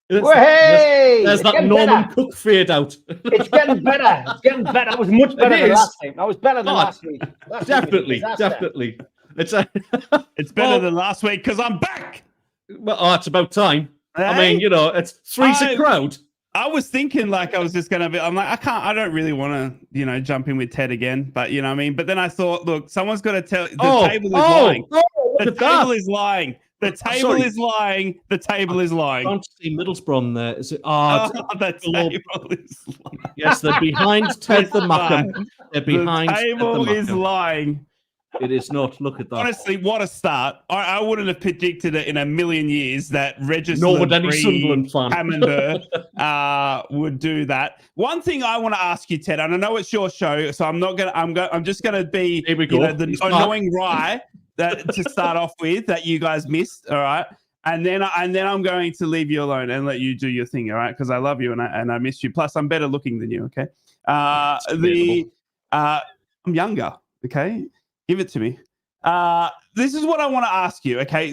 There's that Norman better. Cook fade out. It's getting better. It's getting better. I was much better than last time. I was better than last week. Definitely. It's better than last week because I'm back. Well, it's about time. Hey? I mean, it's three's a crowd. I was thinking I was just going to I'm like, I don't really want to, jump in with Ted again, but you know what I mean? But then I thought, look, someone's got to tell, the table is lying. The table is lying. The table is lying. The table is lying. I can't see Middlesbrough there. Is it? The table is lying. Yes, they're behind Ted the Mackem. They're behind the table is lying. It is not. Look at that. Honestly, what a start. I wouldn't have predicted it in a million years that Regis Sunderland fan would do that. One thing I want to ask you, Ted, and I know it's your show, so I'm just gonna be the annoying Rye to start off with that you guys missed, all right? And then I'm going to leave you alone and let you do your thing, all right? Because I love you and I miss you. Plus, I'm better looking than you, okay? I'm younger, okay? Give it to me. This is what I want to ask you, okay?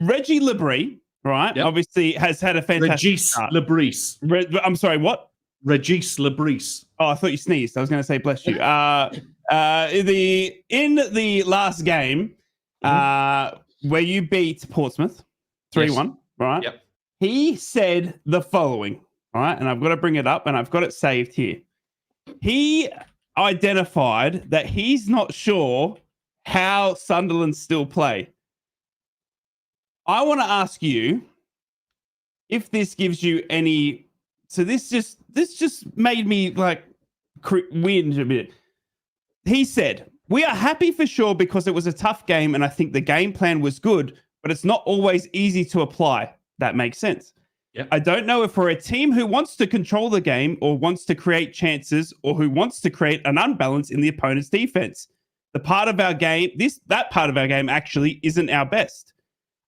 Reggie Labrie, right? Yep. Obviously has had a fantastic start. Labrie. I'm sorry, what? Regis Labrie. Oh, I thought you sneezed. I was going to say bless you. In the last game where you beat Portsmouth 3-1, right? Yep. He said the following, all right? And I've got to bring it up and I've got it saved here. He identified that he's not sure how Sunderland still play. I want to ask you if this gives you any. So this just made me whinge a bit. He said, "We are happy for sure because it was a tough game and I think the game plan was good, but it's not always easy to apply." That makes sense. Yep. I don't know if we're a team who wants to control the game or wants to create chances or who wants to create an unbalance in the opponent's defense. That part of our game actually isn't our best.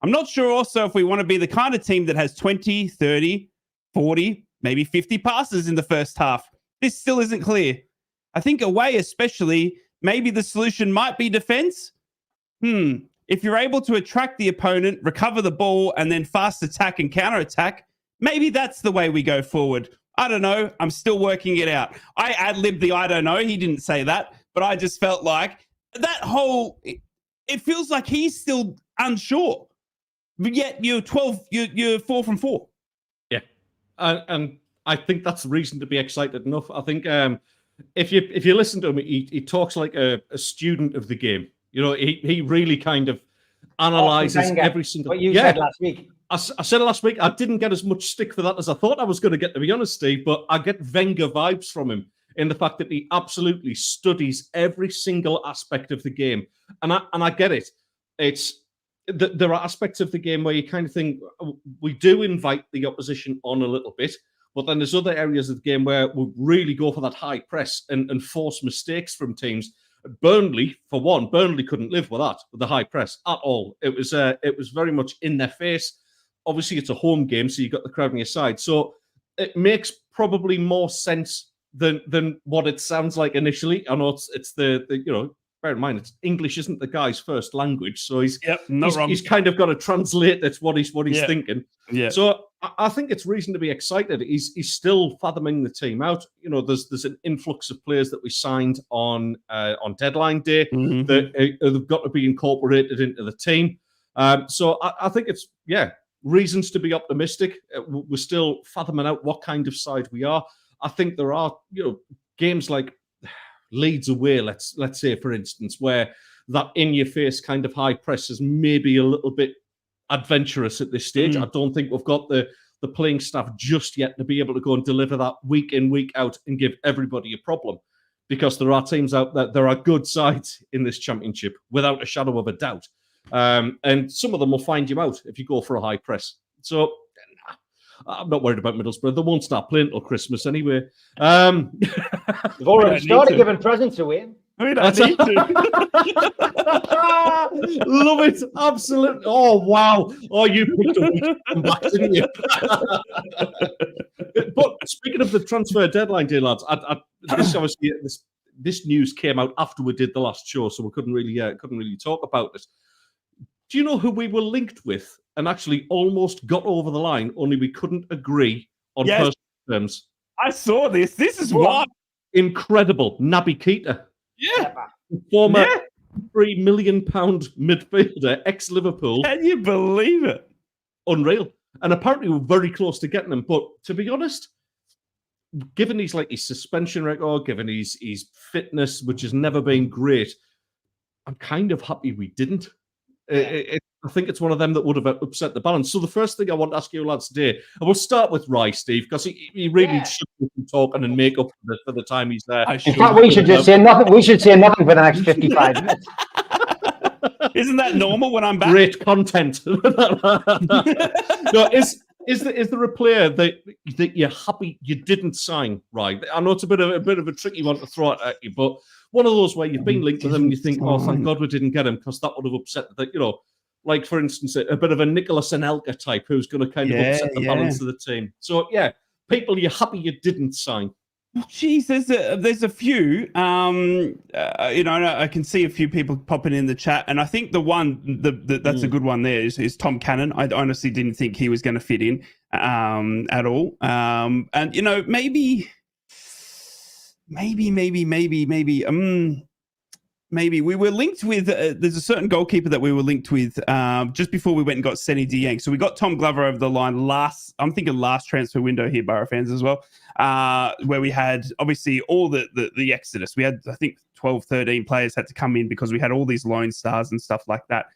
I'm not sure also if we want to be the kind of team that has 20, 30, 40, maybe 50 passes in the first half. This still isn't clear. I think away especially, maybe the solution might be defense. If you're able to attract the opponent, recover the ball, and then fast attack and counter-attack, maybe that's the way we go forward. I don't know. I'm still working it out. I ad-libbed the I don't know. He didn't say that, but I just felt like that whole, it feels like he's still unsure. But yet you're 4 from 4. Yeah. And I think that's reason to be excited enough. I think if you listen to him, he talks like a student of the game. He really kind of analyzes every single. What you said last week. I said it last week. I didn't get as much stick for that as I thought I was going to get, to be honest, Steve. But I get Wenger vibes from him in the fact that he absolutely studies every single aspect of the game, and I get it. There are aspects of the game where you kind of think we do invite the opposition on a little bit, but then there's other areas of the game where we really go for that high press and force mistakes from teams. Burnley, for one, couldn't live with that, with the high press at all. It was very much in their face. Obviously, it's a home game, so you've got the crowd on your side. So it makes probably more sense than what it sounds like initially. I know it's the bear in mind, English isn't the guy's first language, so he's kind of got to translate that's what he's thinking. Yeah. So I think it's reason to be excited. He's still fathoming the team out. There's an influx of players that we signed on deadline day that have got to be incorporated into the team. So I think it's reasons to be optimistic. We're still fathoming out what kind of side we are. I think there are games like Leeds away, let's say, for instance, where that in-your-face kind of high press is maybe a little bit adventurous at this stage. I don't think we've got the playing staff just yet to be able to go and deliver that week in, week out and give everybody a problem, because there are teams out there, there are good sides in this championship, without a shadow of a doubt. And some of them will find you out if you go for a high press. So I'm not worried about Middlesbrough. They won't start playing till Christmas anyway. They've already started giving presents away. We don't need to. Love it. Absolutely. Oh, wow. Oh, you picked a week to come back, didn't you? But speaking of the transfer deadline day, lads, this news came out after we did the last show, so we couldn't really talk about it. Do you know who we were linked with and actually almost got over the line, only we couldn't agree on Yes. personal terms. I saw this. This is wild. Incredible. Naby Keita. Yeah. Former Yeah. £3 million midfielder, ex-Liverpool. Can you believe it? Unreal. And apparently we're very close to getting him. But to be honest, given his suspension record, given his fitness, which has never been great, I'm kind of happy we didn't. I think it's one of them that would have upset the balance. So the first thing I want to ask you lads today, and we'll start with Rye, Steve, because he really should be talking and make up for the time he's there. In fact, we should just say nothing. We should say nothing for the next 55 minutes. Isn't that normal when I'm back? Great content. No, is there a player that you're happy you didn't sign, right? I know it's a bit of a tricky one to throw at you, but one of those where you've been linked to them and you think, oh, thank God we didn't get him, because that would have upset like for instance, a bit of a Nicholas Anelka type who's going to kind of upset the balance of the team. So people you're happy you didn't sign. Geez, there's a few. I can see a few people popping in the chat, and I think the one that's a good one there is Tom Cannon. I honestly didn't think he was going to fit in at all. And maybe we were linked with. There's a certain goalkeeper that we were linked with just before we went and got Senny Dieng. So we got Tom Glover over the line last transfer window here, Borough fans as well, where we had obviously all the exodus. We had, I think, 12, 13 players had to come in because we had all these lone stars and stuff like that.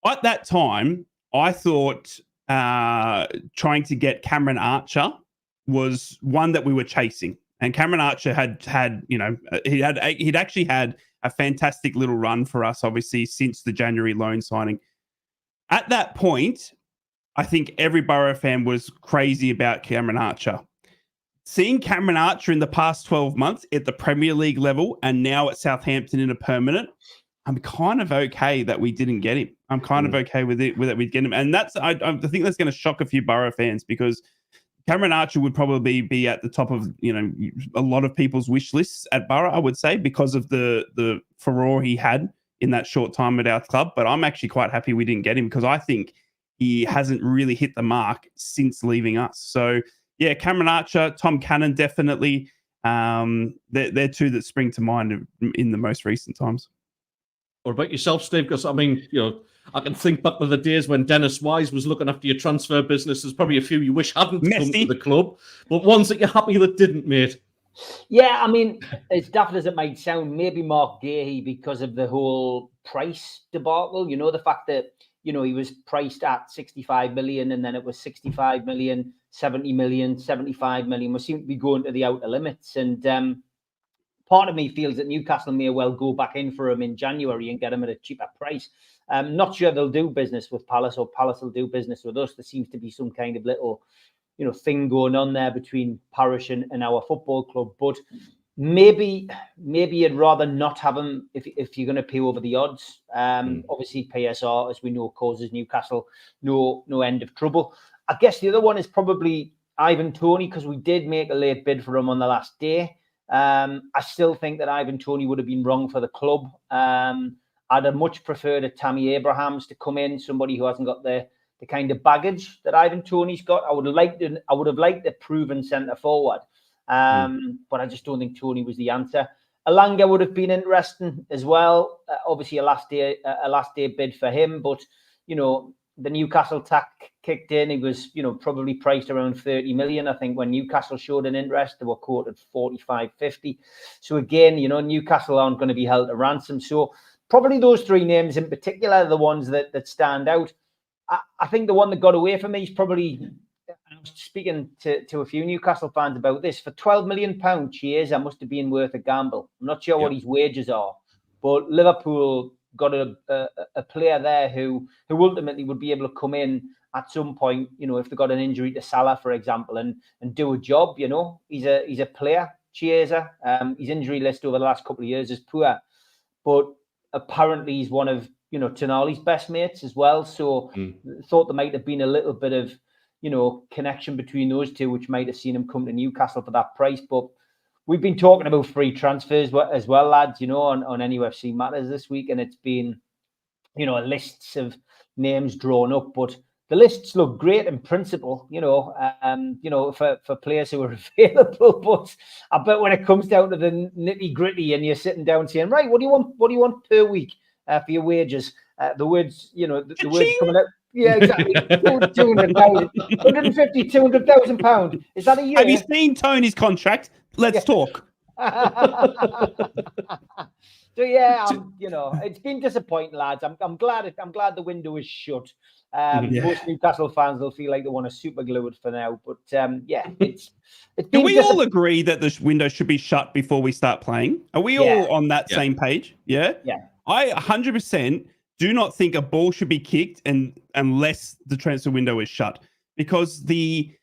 At that time, I thought trying to get Cameron Archer was one that we were chasing. And Cameron Archer he'd actually had a fantastic little run for us, obviously, since the January loan signing. At that point, I think every Borough fan was crazy about Cameron Archer. Seeing Cameron Archer in the past 12 months at the Premier League level and now at Southampton in a permanent, I'm kind of okay that we didn't get him. I'm kind of okay with it we'd get him. And I think that's going to shock a few Borough fans, because Cameron Archer would probably be at the top of a lot of people's wish lists at Borough, I would say, because of the furore he had in that short time at our club. But I'm actually quite happy we didn't get him, because I think he hasn't really hit the mark since leaving us. So yeah, Cameron Archer, Tom Cannon, definitely. They're two that spring to mind in the most recent times. What about yourself, Steve? Because I mean, I can think back to the days when Dennis Wise was looking after your transfer business. There's probably a few you wish hadn't come to the club, but ones that you're happy that didn't, mate. Yeah, I mean, as daft as it might sound, maybe Mark Gahey, because of the whole price debacle. The fact that, he was priced at 65 million and then it was 65 million, 70 million, 75 million. We seem to be going to the outer limits. And part of me feels that Newcastle may well go back in for him in January and get him at a cheaper price. I'm not sure they'll do business with Palace or Palace will do business with us. There seems to be some kind of little, thing going on there between Parish and our football club. But maybe you'd rather not have him if you're going to pay over the odds. Obviously, PSR, as we know, causes Newcastle no end of trouble. I guess the other one is probably Ivan Toney, because we did make a late bid for him on the last day. I still think that Ivan Toney would have been wrong for the club. I'd have much preferred a Tammy Abrahams to come in, somebody who hasn't got the kind of baggage that Ivan Toney's got. I would have liked a proven centre forward, but I just don't think Toney was the answer. Alanga would have been interesting as well. Obviously, a last day bid for him, but the Newcastle tack kicked in. He was probably priced around 30 million. I think when Newcastle showed an interest, they were quoted 45, 50. So again, Newcastle aren't going to be held to ransom. So probably those three names in particular are the ones that stand out. I think the one that got away from me is probably, I was speaking to a few Newcastle fans about this, for £12 million, Chiesa must have been worth a gamble. I'm not sure what his wages are, but Liverpool got a player there who ultimately would be able to come in at some point, if they got an injury to Salah, for example, and do a job. He's a player, Chiesa. His injury list over the last couple of years is poor, but apparently he's one of Tonali's best mates as well. So thought there might have been a little bit of connection between those two, which might have seen him come to Newcastle for that price. But we've been talking about free transfers as well, lads, on NUFC Matters this week, and it's been lists of names drawn up, but the lists look great in principle, for players who are available. But I bet when it comes down to the nitty gritty, and you're sitting down saying, right, what do you want? What do you want per week for your wages? The words, the words coming out. Yeah, exactly. 200,000, 150, 200,000 pounds. Is that a year? Have you seen Tony's contract? Let's talk. So yeah, it's been disappointing, lads. I'm glad the window is shut. Most Newcastle fans will feel like they want to super glue it for now. But it's Can we all agree that the window should be shut before we start playing? Are we all on that same page? Yeah. Yeah. I 100% do not think a ball should be kicked unless the transfer window is shut, because the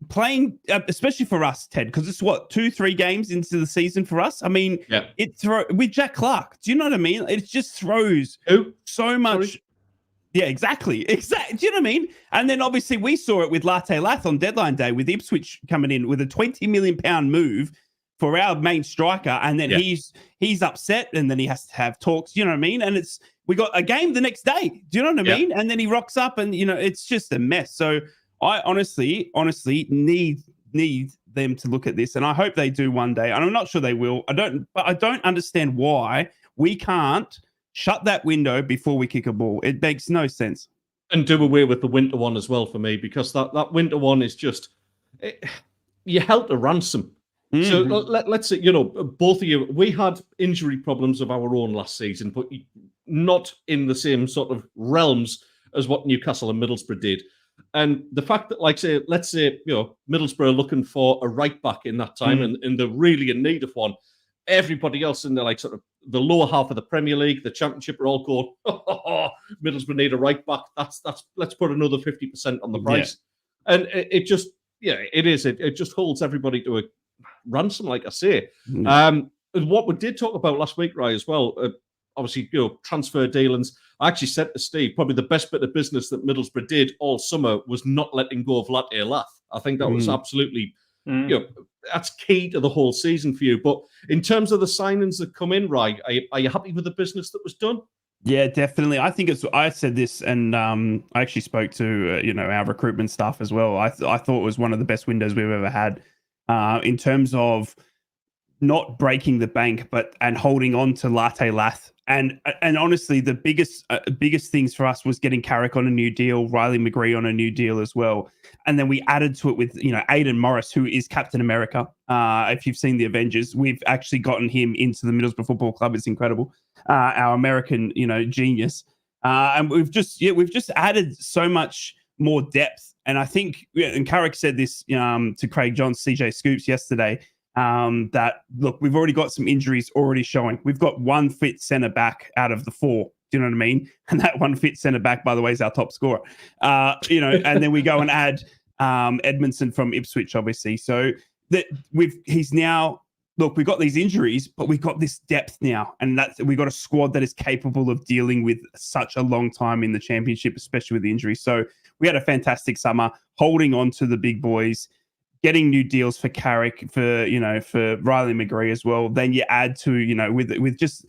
playing, especially for us, Ted, because it's 2-3 games into the season for us. I mean, with Jack Clark, do you know what I mean? It just throws so much. Sorry? Yeah, exactly. Do you know what I mean? And then obviously we saw it with Latte Lath on deadline day, with Ipswich coming in with a £20 million move for our main striker, and then he's upset, and then he has to have talks. You know what I mean? And we got a game the next day. Do you know what I mean? And then he rocks up, and it's just a mess. So I honestly need them to look at this, and I hope they do one day. And I'm not sure they will. I don't understand why we can't shut that window before we kick a ball. It makes no sense. And do away with the winter one as well for me, because that winter one is just you held to ransom. Mm-hmm. So let's say, both of you, we had injury problems of our own last season, but not in the same sort of realms as what Newcastle and Middlesbrough did. And the fact that, let's say, Middlesbrough are looking for a right back in that time, and they're really in need of one. Everybody else in the sort of the lower half of the Premier League, the Championship, are all going, Middlesbrough need a right back. That's let's put another 50% on the price. Yeah. And it just, it is. It just holds everybody to a ransom, like I say. What we did talk about last week, Rai, as well, obviously, transfer dealings. I actually said to Steve, probably the best bit of business that Middlesbrough did all summer was not letting go of Latte Lath. I think that was absolutely, that's key to the whole season for you. But in terms of the signings that come in, Rai, are you happy with the business that was done? Yeah, definitely. I think I said this, and I actually spoke to, our recruitment staff as well. I thought it was one of the best windows we've ever had in terms of not breaking the bank, and holding on to Latte Lath. And honestly, the biggest things for us was getting Carrick on a new deal, Riley McGree on a new deal as well. And then we added to it with, Aidan Morris, who is Captain America. If you've seen the Avengers, we've actually gotten him into the Middlesbrough Football Club. It's incredible. Our American, genius. And we've just added so much more depth. And I think, and Carrick said this to Craig Johns, CJ Scoops yesterday, that, look, we've already got some injuries already showing. We've got one fit centre back out of the 4. Do you know what I mean? And that one fit centre back, by the way, is our top scorer. And then we go and add Edmondson from Ipswich, obviously. So that he's now, look, we've got these injuries, but we've got this depth now, and we've got a squad that is capable of dealing with such a long time in the Championship, especially with the injuries. So we had a fantastic summer, holding on to the big boys, getting new deals for Carrick, for Riley McGree as well. Then you add to, with just,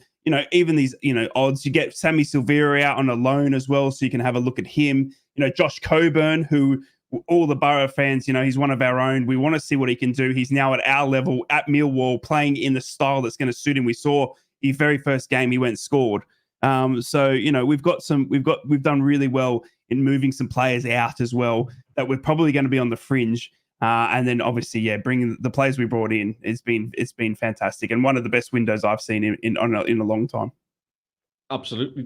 even these, odds, you get Sammy Silvera out on a loan as well. So you can have a look at him, Josh Coburn, who all the Borough fans, he's one of our own. We want to see what he can do. He's now at our level at Millwall, playing in the style that's going to suit him. We saw his very first game, he went and scored. So, we've done really well in moving some players out as well that we're probably going to be on the fringe. And then obviously, bringing the players we brought in, it's been fantastic, and one of the best windows I've seen in a long time. Absolutely.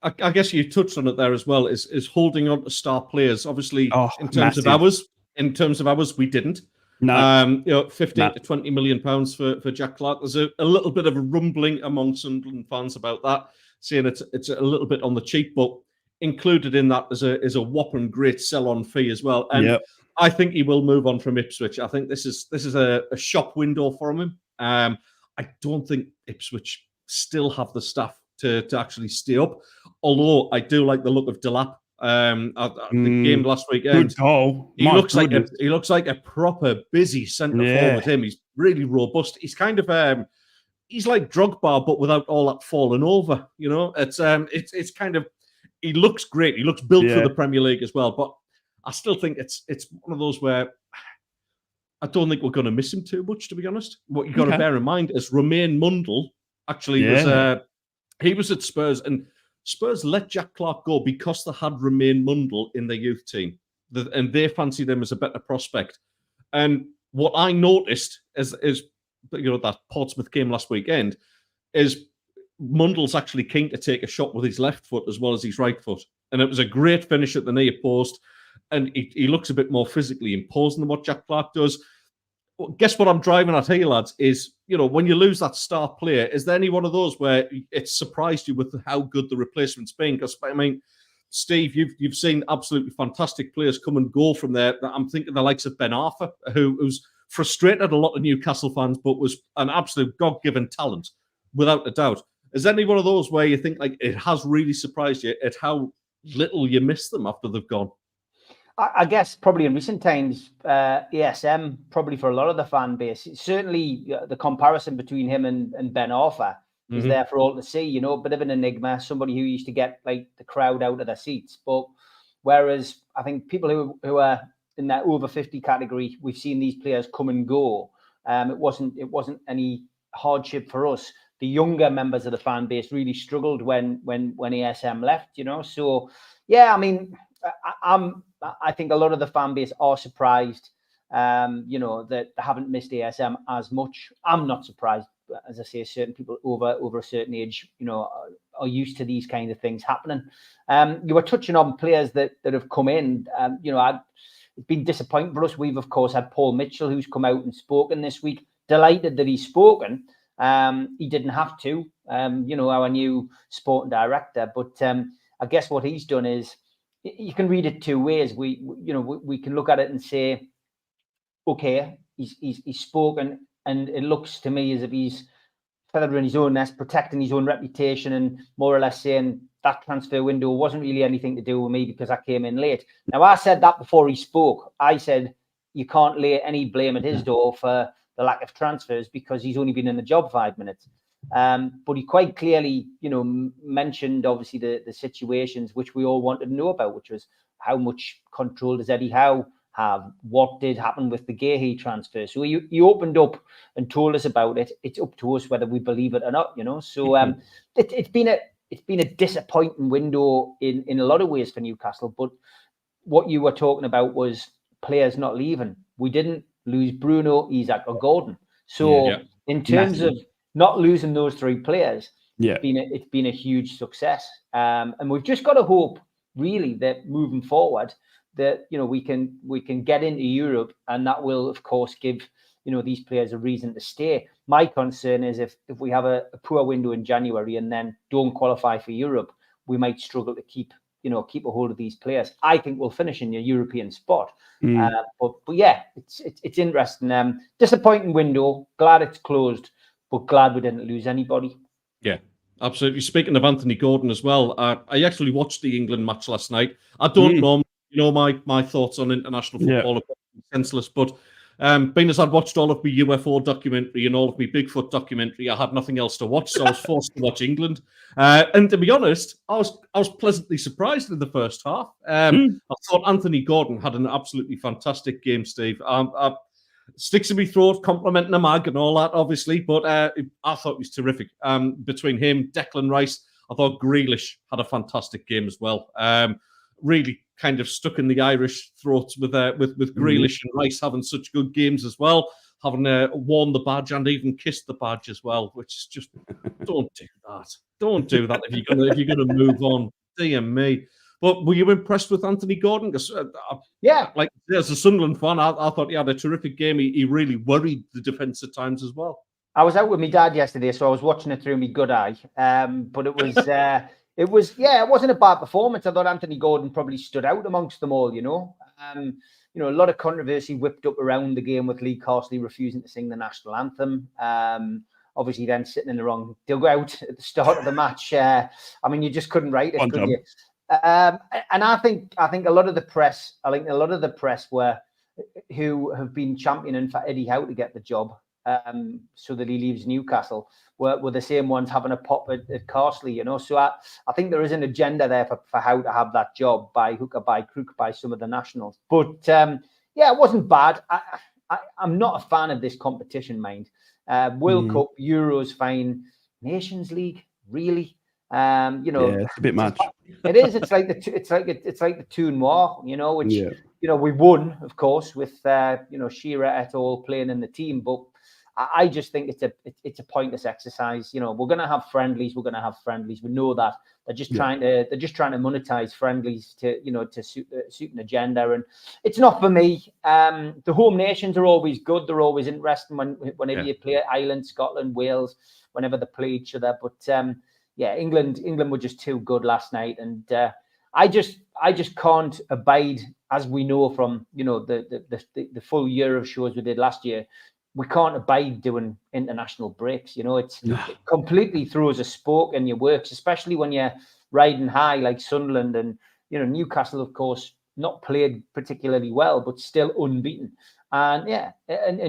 I guess you touched on it there as well. Is holding on to star players. Obviously, in terms of ours, we didn't. No, 15 to 20 million pounds for Jack Clark. There's a little bit of a rumbling among Sunderland fans about that, saying it's a little bit on the cheap, but included in that is a whopping great sell-on fee as well. And I think he will move on from Ipswich. I think this is a shop window for him. I don't think Ipswich still have the staff to actually stay up. Although I do like the look of Delap. The game last weekend. He looks like a proper busy centre forward. Him, he's really robust. He's kind of he's like Drogba, but without all that falling over. It's kind of, he looks great. He looks built for Yeah. the Premier League as well. But I still think it's one of those where I don't think we're going to miss him too much, to be honest. What you got to Okay. bear in mind is Romain Mundle actually Yeah. he was at Spurs, and Spurs let Jack Clark go because they had Romain Mundle in their youth team, and they fancied him as a better prospect. And what I noticed is that Portsmouth game last weekend is Mundle's actually keen to take a shot with his left foot as well as his right foot, and it was a great finish at the near post. And he looks a bit more physically imposing than what Jack Clark does. Guess what I'm driving at here, lads, is, when you lose that star player, is there any one of those where it's surprised you with how good the replacement's been? Because, I mean, Steve, you've seen absolutely fantastic players come and go from there. I'm thinking the likes of Ben Arthur, who's frustrated a lot of Newcastle fans, but was an absolute God-given talent, without a doubt. Is there any one of those where you think like it has really surprised you at how little you miss them after they've gone? I guess probably in recent times, ASM, probably for a lot of the fan base, certainly the comparison between him and Ben Arthur is there for all to see, a bit of an enigma, somebody who used to get like the crowd out of their seats. But whereas I think people who are in that over 50 category, we've seen these players come and go. It wasn't any hardship for us. The younger members of the fan base really struggled when ASM left, So yeah, I mean, I think a lot of the fan base are surprised, that they haven't missed ASM as much. I'm not surprised. As I say, certain people over a certain age, are used to these kind of things happening. You were touching on players that have come in. It's been disappointing for us. We've, of course, had Paul Mitchell, who's come out and spoken this week. Delighted that he's spoken. He didn't have to, our new sporting director. But I guess what he's done is, you can read it two ways. We can look at it and say, okay, he's spoken, and it looks to me as if he's feathering his own nest, protecting his own reputation, and more or less saying that transfer window wasn't really anything to do with me because I came in late. Now, I said that before he spoke. I said you can't lay any blame at his door for the lack of transfers because he's only been in the job 5 minutes. But he quite clearly, mentioned obviously the situations which we all wanted to know about, which was how much control does Eddie Howe have? What did happen with the GEORDIE transfer? So he opened up and told us about it. It's up to us whether we believe it or not, So it's been a disappointing window in a lot of ways for Newcastle. But what you were talking about was players not leaving. We didn't lose Bruno, Isak, or Gordon. So in terms of not losing those three players, it's been a huge success. And we've just got to hope, really, that moving forward, that we can get into Europe, and that will, of course, give these players a reason to stay. My concern is if we have a poor window in January and then don't qualify for Europe, we might struggle to keep a hold of these players. I think we'll finish in your European spot. But yeah, it's interesting. Disappointing window. Glad it's closed, but glad we didn't lose anybody. Yeah, absolutely. Speaking of Anthony Gordon as well, I actually watched the England match last night. I don't know, my thoughts on international football are senseless, but being as I'd watched all of my UFO documentary and all of my Bigfoot documentary, I had nothing else to watch, so I was forced to watch England. And to be honest, I was pleasantly surprised in the first half. I thought Anthony Gordon had an absolutely fantastic game, Steve. Sticks in my throat, complimenting the mag and all that, obviously, but I thought it was terrific. Between him, Declan Rice, I thought Grealish had a fantastic game as well. Really kind of stuck in the Irish throats with Grealish and Rice having such good games as well, having worn the badge and even kissed the badge as well, which is just don't do that. Don't do that if you're gonna move on. Dear me. But were you impressed with Anthony Gordon? Because like as a Sunderland fan, I thought he had a terrific game. He really worried the defence at times as well. I was out with my dad yesterday, so I was watching it through my good eye. But it was it wasn't a bad performance. I thought Anthony Gordon probably stood out amongst them all. A lot of controversy whipped up around the game with Lee Carsley refusing to sing the national anthem. Obviously, then sitting in the wrong dugout at the start of the match. You just couldn't write it, could you? And I think a lot of the press, who have been championing for Eddie Howe to get the job, so that he leaves Newcastle were the same ones having a pop at Carsley, you know. So I think there is an agenda there for how to have that job by hook or by crook by some of the nationals. But yeah, it wasn't bad. I'm not a fan of this competition, mind. World Cup, Euros, fine. Nations League, really? You know, it's a bit much. It is. It's like the tournoi, you know, which you know we won, of course, with you know, Shearer et al. Playing in the team, but I just think it's a pointless exercise. You know, we're going to have friendlies. We know that they're just trying to monetize friendlies to, you know, to suit an agenda, and it's not for me. The home nations are always good. They're always interesting whenever you play Ireland, Scotland, Wales, whenever they play each other. But yeah, England were just too good last night, and I just can't abide, as we know from, you know, the full year of shows we did last year. We can't abide doing international breaks. You know, it completely throws a spoke in your works, especially when you're riding high like Sunderland and, you know, Newcastle, of course, not played particularly well, but still unbeaten. And yeah, and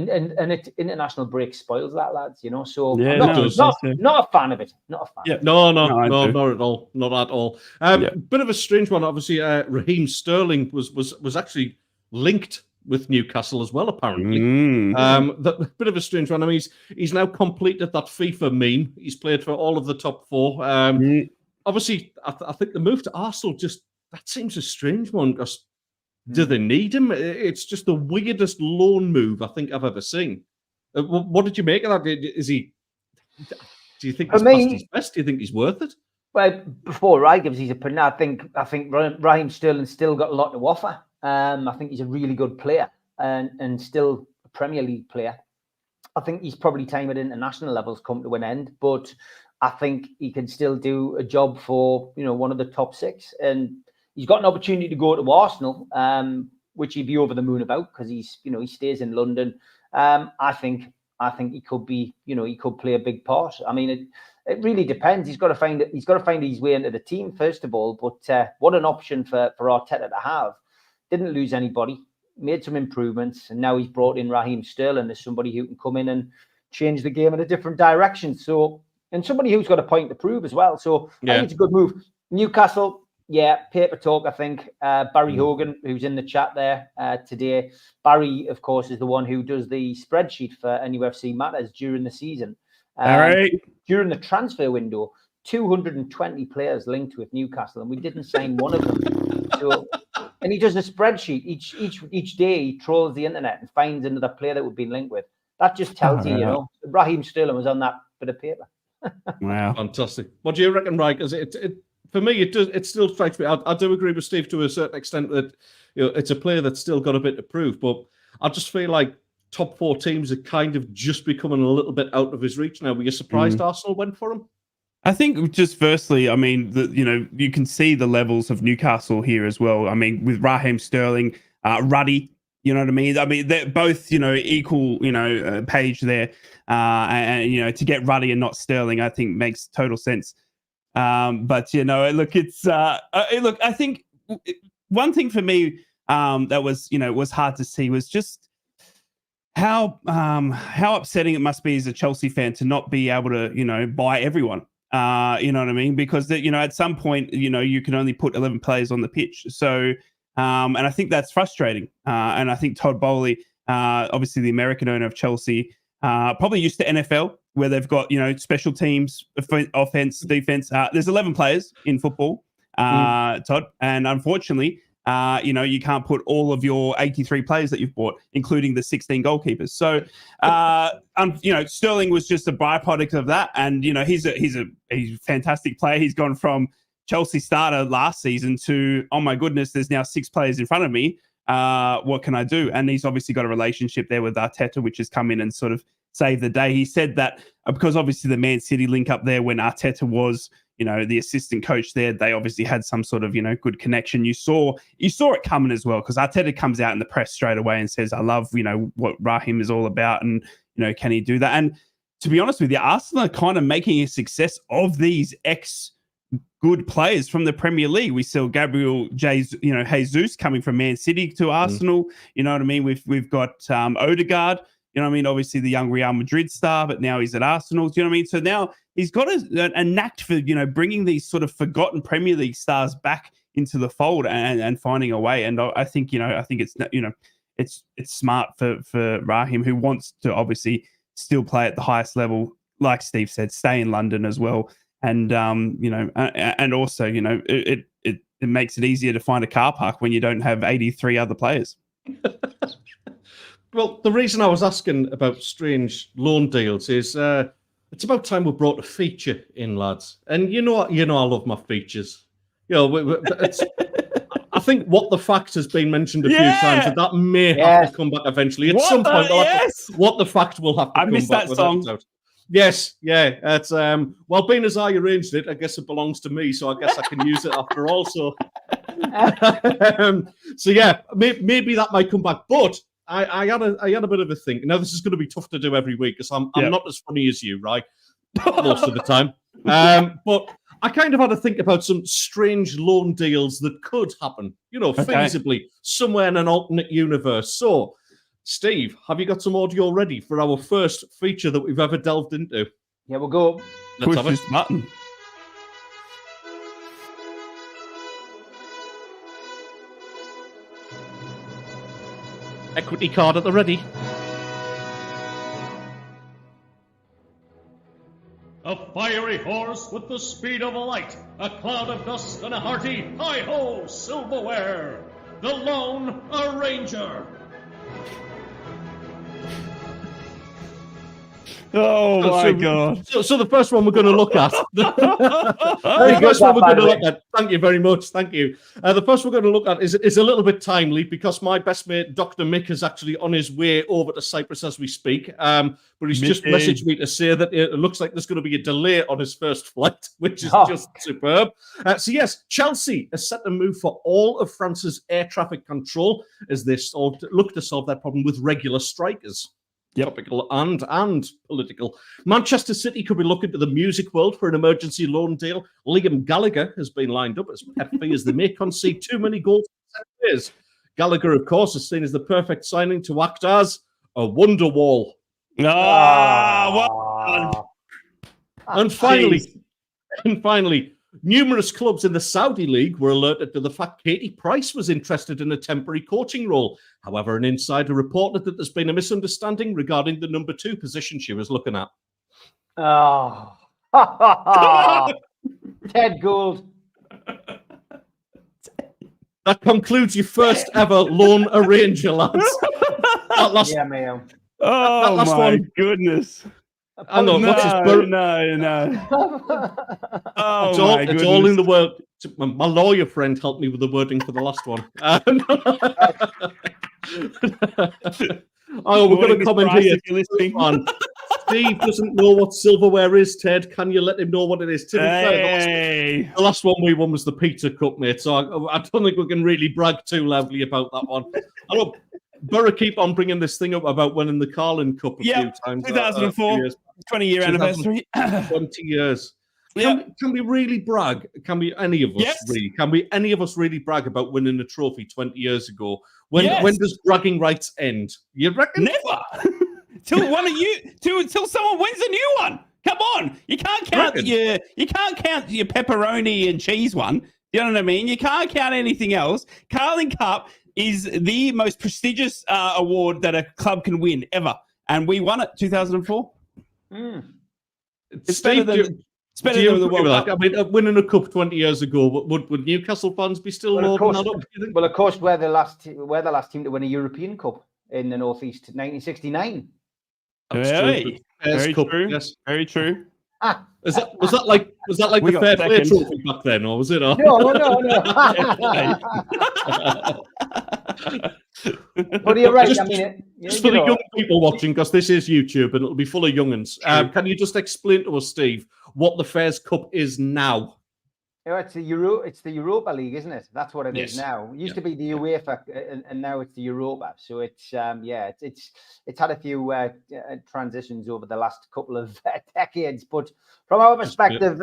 international break spoils that, lads. You know, so yeah, I'm not a fan of it. Not a fan. Yeah, no, not at all, not at all. Bit of a strange one, obviously. Raheem Sterling was actually linked with Newcastle as well, apparently. That bit of a strange one. I mean, he's now completed that FIFA meme. He's played for all of the top four. Obviously, I think the move to Arsenal that seems a strange one, because do they need him? It's just the weirdest loan move I think I've ever seen. What did you make of that? Do you think he's past his best? Do you think he's worth it? Well, before Rai gives his opinion, I think Raheem Sterling's still got a lot to offer. I think he's a really good player and still a Premier League player. I think he's probably time at international levels come to an end, but I think he can still do a job for, you know, one of the top six. And he's got an opportunity to go to Arsenal, which he'd be over the moon about, because he stays in London. I think he could be, you know, he could play a big part. I mean, it really depends. He's got to find his way into the team first of all. But what an option for Arteta to have. Didn't lose anybody, made some improvements, and now he's brought in Raheem Sterling as somebody who can come in and change the game in a different direction. So, and somebody who's got a point to prove as well. So I think it's a good move. Newcastle, paper talk, I think. Barry Hogan, who's in the chat there today. Barry, of course, is the one who does the spreadsheet for NUFC Matters during the season. All right. During the transfer window, 220 players linked with Newcastle, and we didn't sign one of them. So, and he does a spreadsheet each day. He trolls the internet and finds another player that we've been linked with. That just tells you, you know, Raheem Sterling was on that bit of paper. Wow, fantastic. What do you reckon, Mike? Because for me, it still strikes me. I do agree with Steve to a certain extent that, you know, it's a player that's still got a bit to prove. But I just feel like top four teams are kind of just becoming a little bit out of his reach now. Were you surprised Arsenal went for him? I think just firstly, I mean, you know, you can see the levels of Newcastle here as well. I mean, with Raheem Sterling, Ruddy, you know what I mean? I mean, they're both, you know, equal, you know, page there. And, you know, to get Ruddy and not Sterling, I think makes total sense. But, you know, look, I think one thing for me that was, you know, was hard to see was just how upsetting it must be as a Chelsea fan to not be able to, you know, buy everyone. You know what I mean? Because, you know, at some point, you know, you can only put 11 players on the pitch. So, and I think that's frustrating. And I think Todd Bowley, obviously the American owner of Chelsea, probably used to NFL, where they've got, you know, special teams, offense, defense. There's 11 players in football, Todd. And unfortunately, you know, you can't put all of your 83 players that you've bought, including the 16 goalkeepers. So, you know, Sterling was just a byproduct of that. And, you know, he's a fantastic player. He's gone from Chelsea starter last season to, oh my goodness, there's now 6 players in front of me. What can I do? And he's obviously got a relationship there with Arteta, which has come in and sort of saved the day. He said that because obviously the Man City link up there when Arteta was, you know, the assistant coach there, they obviously had some sort of, you know, good connection. You saw it coming as well, because Arteta comes out in the press straight away and says, I love, you know, what Raheem is all about, and, you know, can he do that? And to be honest with you, Arsenal are kind of making a success of these good players from the Premier League. We saw Gabriel Jesus coming from Man City to Arsenal. You know what I mean? We've got Odegaard, You know what I mean? Obviously, the young Real Madrid star, but now he's at Arsenal. Do you know what I mean? So now he's got a knack for, bringing these sort of forgotten Premier League stars back into the fold and finding a way. And I think, it's smart for Raheem, who wants to obviously still play at the highest level, like Steve said, stay in London as well. And, and also, it makes it easier to find a car park when you don't have 83 other players. Well, the reason I was asking about strange loan deals is it's about time we brought a feature in, lads. And I love my features. I think What the Fact has been mentioned a few times, and that may have to come back eventually. At some point, What the Fact will have to come back. I missed that song. Yes, yeah. It's well, being as I arranged it, I guess it belongs to me, so I guess I can use it after all. So, maybe that might come back. But I had a bit of a think. Now, this is going to be tough to do every week because I'm not as funny as you, right? Most of the time. But I kind of had to think about some strange loan deals that could happen, feasibly, somewhere in an alternate universe. So, Steve, have you got some audio ready for our first feature that we've ever delved into? Yeah, we'll go. Let's push this button. Equity card at the ready. A fiery horse with the speed of light, a cloud of dust and a hearty hi-ho silverware, the Lone Arranger. Oh my God. So the first one we're going to look at. Thank you very much. Thank you. The first we're going to look at is a little bit timely because my best mate, Dr. Mick, is actually on his way over to Cyprus as we speak. But he's just messaged me to say that it looks like there's going to be a delay on his first flight, which is just superb. So yes, Chelsea is set to move for all of France's air traffic control as they look to solve that problem with regular strikers. Topical and political. Manchester City could be looking to the music world for an emergency loan deal. Liam Gallagher has been lined up as pet fee as they may concede too many goals in 7 years. Gallagher, of course, is seen as the perfect signing to act as a wonder wall. And finally, numerous clubs in the Saudi League were alerted to the fact Katie Price was interested in a temporary coaching role. However, an insider reported that there's been a misunderstanding regarding the number 2 position she was looking at. Ted Gould. That concludes your first ever loan arranger, lads. Man. My goodness. I know. No. It's all in the world. My lawyer friend helped me with the wording for the last one. We're going to comment here. Steve doesn't know what silverware is, Ted. Can you let him know what it is? To be fair, the last one we won was the pizza cup, mate. So I don't think we can really brag too loudly about that one. I know BORO keep on bringing this thing up about winning the Carling Cup a few times. 2004, 20-year anniversary. 20 years. Can we really brag? Can we any of us really? Can we any of us really brag about winning a trophy 20 years ago? When does bragging rights end? You reckon? Never. Till someone wins a new one. Come on. You can't count your pepperoni and cheese one. You know what I mean? You can't count anything else. Carling Cup is the most prestigious award that a club can win ever. And we won it 2004. It's better than the World Cup. I mean, winning a cup 20 years ago, would Newcastle fans be still loading that up? Well, of course, we're the last team to win a European Cup in the Northeast, 1969. Very true. Yes. Very true. Was that like the Fair Play trophy back then, or was it? No. But you're right. Just for the young people watching, because this is YouTube and it'll be full of young'uns. Can you just explain to us, Steve, what the Fairs Cup is now? It's the Europa League, isn't it? That's what it is now. It used to be the UEFA, and now it's the Europa. So it's it's had a few transitions over the last couple of decades. But from our perspective,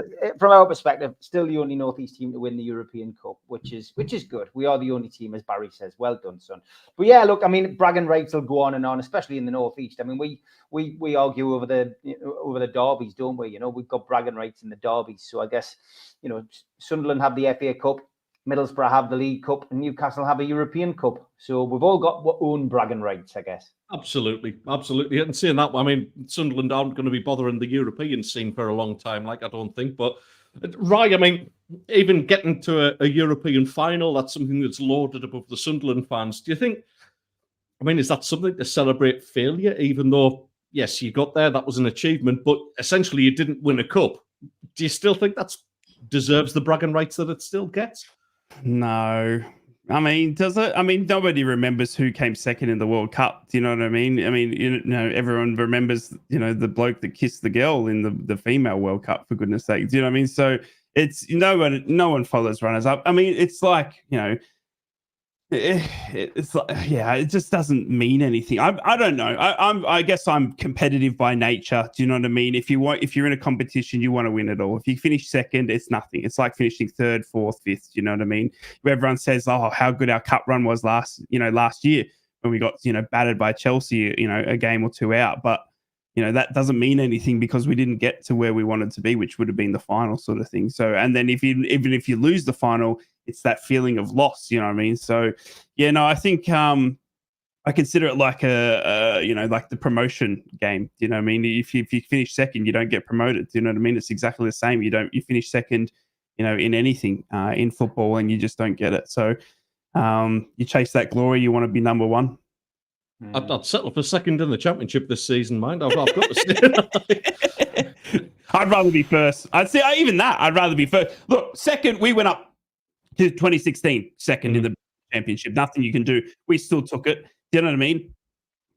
still the only Northeast team to win the European Cup, which is good. We are the only team, as Barry says. Well done, son. But yeah, look, I mean, bragging rights will go on, especially in the Northeast. I mean, we argue over the derbies, don't we? You know, we've got bragging rights in the derbies. So I guess, you know, Sunderland have the FA Cup, Middlesbrough have the League Cup, and Newcastle have a European Cup. So we've all got our own bragging rights, I guess. Absolutely. And seeing that, I mean, Sunderland aren't going to be bothering the European scene for a long time, I don't think. But, right, I mean, even getting to a European final, that's something that's lauded above the Sunderland fans. Do you think, I mean, is that something to celebrate failure, even though, yes, you got there, that was an achievement, but essentially you didn't win a cup? Do you still think that's deserves the bragging rights that it still gets? No. I mean, does it? I mean, nobody remembers who came second in the World Cup. Do you know what I mean? I mean, you know, everyone remembers, you know, the bloke that kissed the girl in the female World Cup, for goodness sake. Do you know what I mean? So it's no one follows runners up. I mean, it's like, you know, it's like, yeah, it just doesn't mean anything. I don't know. I guess I'm competitive by nature. Do you know what I mean? If you're in a competition, you want to win it all. If you finish second, it's nothing. It's like finishing third, fourth, fifth. You know what I mean? Everyone says, oh, how good our cup run was last year when we got, you know, battered by Chelsea, you know, a game or two out. But, you know, that doesn't mean anything because we didn't get to where we wanted to be, which would have been the final sort of thing. So, and then even if you lose the final, it's that feeling of loss, you know what I mean? So, yeah, no, I think I consider it like like the promotion game. You know what I mean? If you finish second, you don't get promoted. You know what I mean? It's exactly the same. You finish second, you know, in anything in football, and you just don't get it. So you chase that glory. You want to be number one. I'd settle for second in the championship this season, mind. I've got to say. I'd rather be first. I'd rather be first. Look, second, we went up to 2016, second in the championship. Nothing you can do. We still took it. Do you know what I mean?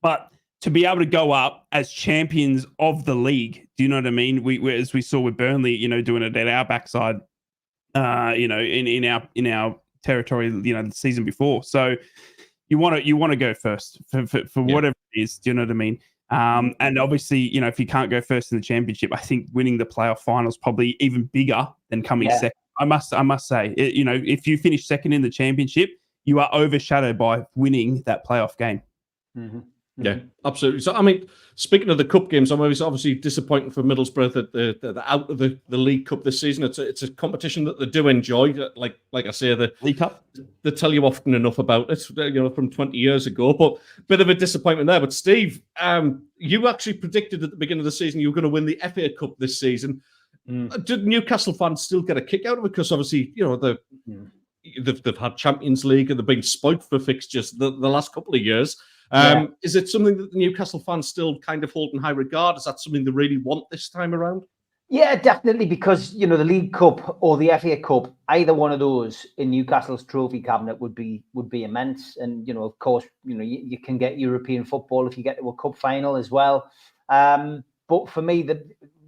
But to be able to go up as champions of the league, do you know what I mean? We as we saw with Burnley, you know, doing it at our backside, you know, in our territory, you know, the season before. So you want to go first for whatever it is. Do you know what I mean? And obviously, you know, if you can't go first in the championship, I think winning the playoff final is probably even bigger than coming second. I must say, you know, if you finish second in the championship, you are overshadowed by winning that playoff game. Mm-hmm. Yeah, absolutely. So, I mean, speaking of the cup games, I'm obviously disappointed for Middlesbrough that they're out of the League Cup this season. It's a competition that they do enjoy. Like I say, the League Cup, they tell you often enough about it, you know, from 20 years ago. But a bit of a disappointment there. But Steve, you actually predicted at the beginning of the season you were going to win the FA Cup this season. Did Newcastle fans still get a kick out of it? Because obviously, you know, they've had Champions League and they've been spoilt for fixtures the last couple of years. Is it something that the Newcastle fans still kind of hold in high regard? Is that something they really want this time around? Yeah, definitely, because, you know, the League Cup or the FA Cup, either one of those in Newcastle's trophy cabinet would be immense. And, you know, of course, you know, you can get European football if you get to a cup final as well. But for me, the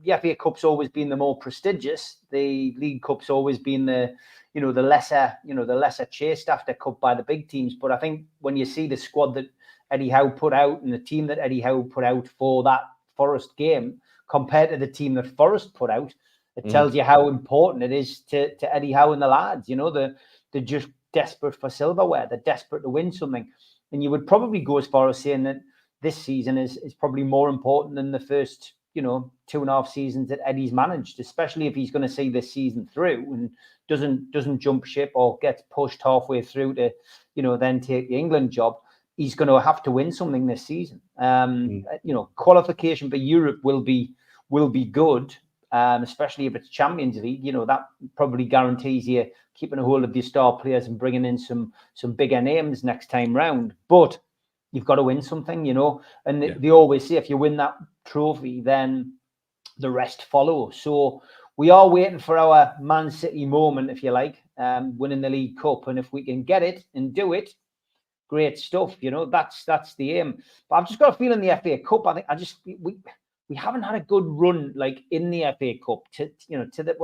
FA Cup's always been the more prestigious. The League Cup's always been the lesser chased after cup by the big teams. But I think when you see the squad that Eddie Howe put out and the team that Eddie Howe put out for that Forest game compared to the team that Forest put out, it tells you how important it is to Eddie Howe and the lads. You know, they're just desperate for silverware. They're desperate to win something. And you would probably go as far as saying that this season is probably more important than the first, you know, 2.5 seasons that Eddie's managed, especially if he's going to see this season through and doesn't jump ship or gets pushed halfway through to, you know, then take the England job. He's going to have to win something this season. You know, qualification for Europe will be good, especially if it's Champions League. You know, that probably guarantees you keeping a hold of your star players and bringing in some bigger names next time round. But you've got to win something, you know. And they always say if you win that trophy, then the rest follow. So we are waiting for our Man City moment, if you like, winning the League Cup. And if we can get it and do it, great stuff, you know. That's the aim. But I've just got a feeling the FA Cup. I think we haven't had a good run like in the FA Cup. We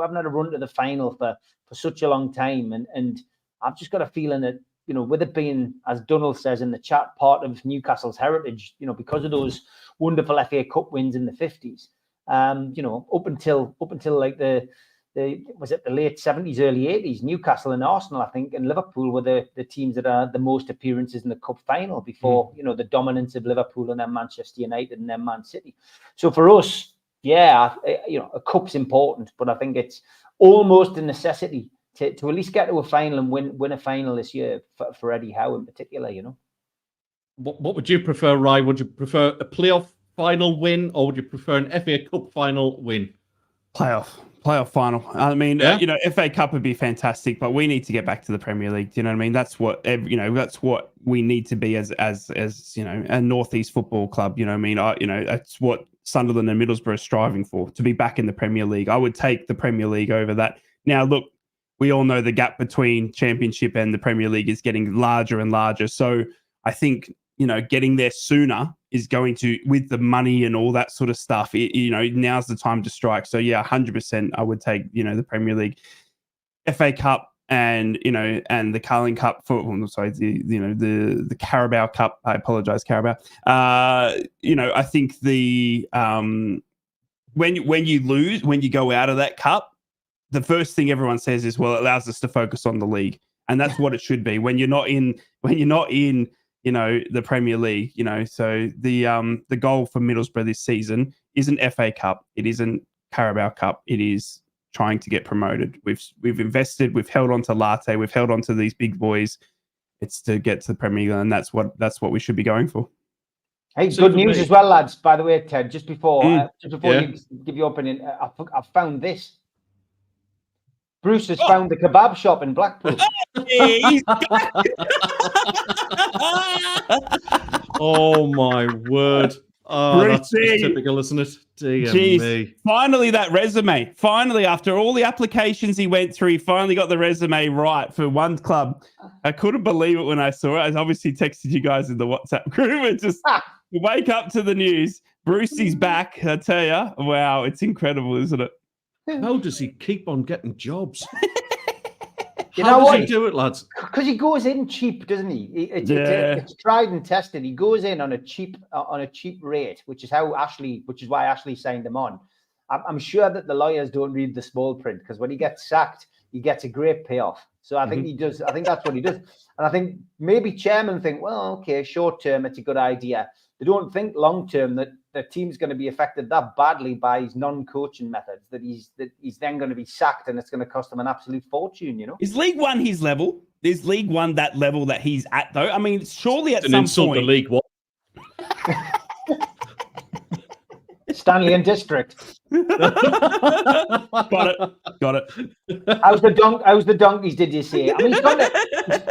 haven't had a run to the final for such a long time, and I've just got a feeling that, with it being, as Donald says in the chat, part of Newcastle's heritage, because of those wonderful FA Cup wins in the 50s, up until like the late 70s, early 80s, Newcastle and Arsenal, I think, and Liverpool were the teams that are the most appearances in the cup final before, the dominance of Liverpool and then Manchester United and then Man City. So for us, a cup's important, but I think it's almost a necessity to at least get to a final and win a final this year for Eddie Howe in particular, What would you prefer, Rye? Would you prefer a playoff final win, or would you prefer an FA Cup final win? Playoff final. I mean, FA Cup would be fantastic, but we need to get back to the Premier League. Do you know what I mean? That's what that's what we need to be as a Northeast football club. You know what I mean? That's what Sunderland and Middlesbrough are striving for, to be back in the Premier League. I would take the Premier League over that. Now, look, we all know the gap between Championship and the Premier League is getting larger and larger. So I think, getting there sooner is going to, with the money and all that sort of stuff, now's the time to strike. So yeah, 100% I would take, the Premier League, FA Cup and the Carling Cup the Carabao Cup. I apologize, Carabao. I think when you lose, when you go out of that cup, the first thing everyone says is, well, it allows us to focus on the league. And that's what it should be. When you're not in the Premier League, so the goal for Middlesbrough this season isn't FA Cup. It isn't Carabao Cup. It is trying to get promoted. We've invested, we've held on to Latte, we've held on to these big boys. It's to get to the Premier League, and that's what we should be going for. Hey, so good news as well, lads, by the way, Ted, just before you give your opinion, I found this. Bruce has found the kebab shop in Blackpool. Oh my word! Oh, that's typical, isn't it? Dear me. Finally, that resume. Finally, after all the applications he went through, he finally got the resume right for one club. I couldn't believe it when I saw it. I obviously texted you guys in the WhatsApp group and just wake up to the news. Brucey's back. I tell you, wow, it's incredible, isn't it? How does he keep on getting jobs? How does he do it, lads? Because he goes in cheap, doesn't he? It's tried and tested. He goes in on a cheap rate, which is why Ashley signed him on. I'm sure that the lawyers don't read the small print, because when he gets sacked, he gets a great payoff. So I think he does. I think that's what he does. And I think maybe chairmen think, well, okay, short term, it's a good idea. They don't think long term that the team's going to be affected that badly by his non-coaching methods, that he's then going to be sacked and it's going to cost him an absolute fortune, Is League One his level? Is League One that level that he's at, though? I mean, surely at some insult point... the League One. Stanley and District. Got it. How's the donkeys? Did you see? I mean,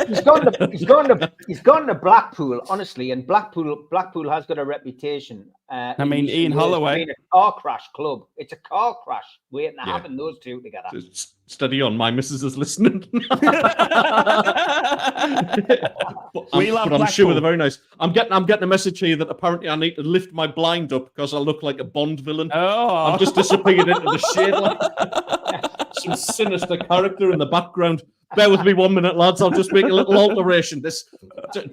he's gone to Blackpool, honestly, and Blackpool has got a reputation. Ian Holloway, a car crash club. It's a car crash waiting to happen. Those two together. Steady on, my missus is listening. I'm sure they're very nice. I'm getting a message here that apparently I need to lift my blind up because I look like a Bond villain. Oh, I'm just disappearing into the shade. Some sinister character in the background. Bear with me 1 minute, lads. I'll just make a little alteration. It's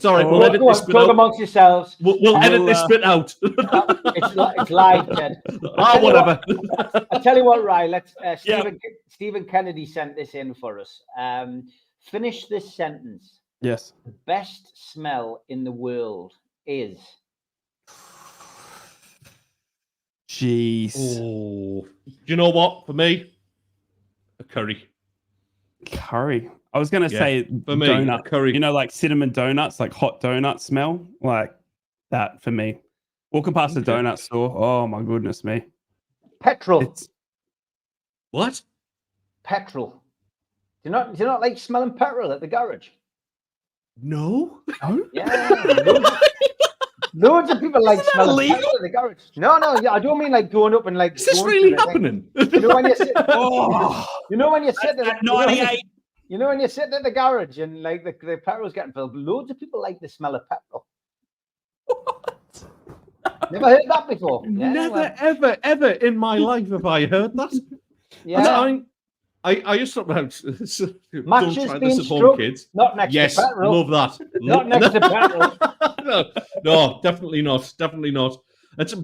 all right. We'll edit this bit out. Amongst yourselves. We'll edit this bit out. It's live, Ted. Whatever. I'll tell you what, Ryan. Stephen Kennedy sent this in for us. Finish this sentence. Yes. The best smell in the world is. Jeez. Oh. You know what? For me, a curry. Curry. I was going to say for me, donut. Curry. Like cinnamon donuts, like hot donut smell, like that for me. Walking past the donut store, oh my goodness me. Petrol. What? Petrol. Do you not like smelling petrol at the garage? No. Yeah. Loads of people like smelling petrol at the garage. No, I don't mean like going up and like. Is this really happening? You know when you sit. You know when you sit at 98. You know when you sit at the garage and like the petrol's getting filled. Loads of people like the smell of petrol. Never heard that before. Yeah, Never, ever in my life have I heard that. Yeah. I used to don't Matches try being this at home, struck, kids. not next Yes, to petrol. love that. Not next to petrol. No, definitely not. Definitely not. It's